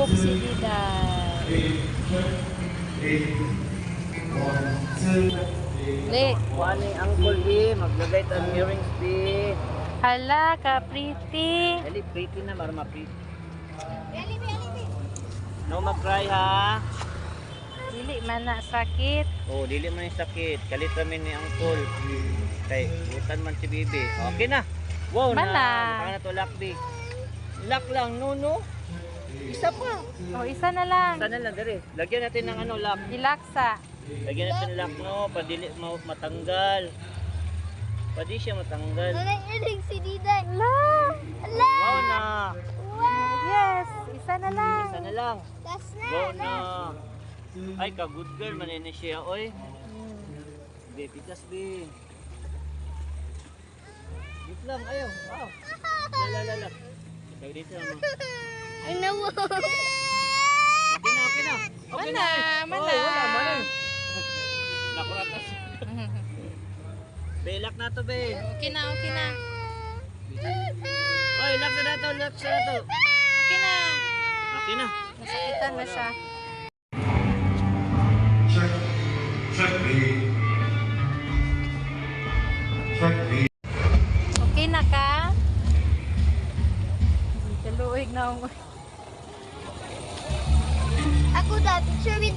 Sabog si Diday. Le. Kuha ni Uncle B, maglagay ang earrings B. Hala ka, pretty. Dali, pretty na, marama pretty. No mag-cry ha. Dili man na sakit. Oh, dili man yung sakit. Kalit kami ni Uncle. Kay, butan man si Bibi. Okay na. Wow Mana? na. Baka na to lock B. Lock lang, no. Isa pa. O, isa na lang. Sana lang, dali. Lagyan natin ng ano, lock. Ilaksa. Lagyan natin ng lock, no. Padili matanggal. Pwede siya matanggal. Walang iring si Diday. Hala. Wow na. Yes, isa na lang. Isa na lang. Last na. Wow na. Ay, ka good girl. Manini siya, oy. Be, pitas, be. Dito lang, ayaw. Wow. Lala. Ikaw dito, mo. Ang nawo. Okay na. Okay Mana, na. mana. Oy, wala, mana. Nakuratas. Be, lock na to, be. Okay na. Oy, lock na to. Okay na. Okay na. Nasakitan na siya. Check B. Check B. Okay na ka? Kaluig na ako. Ako dati, picture with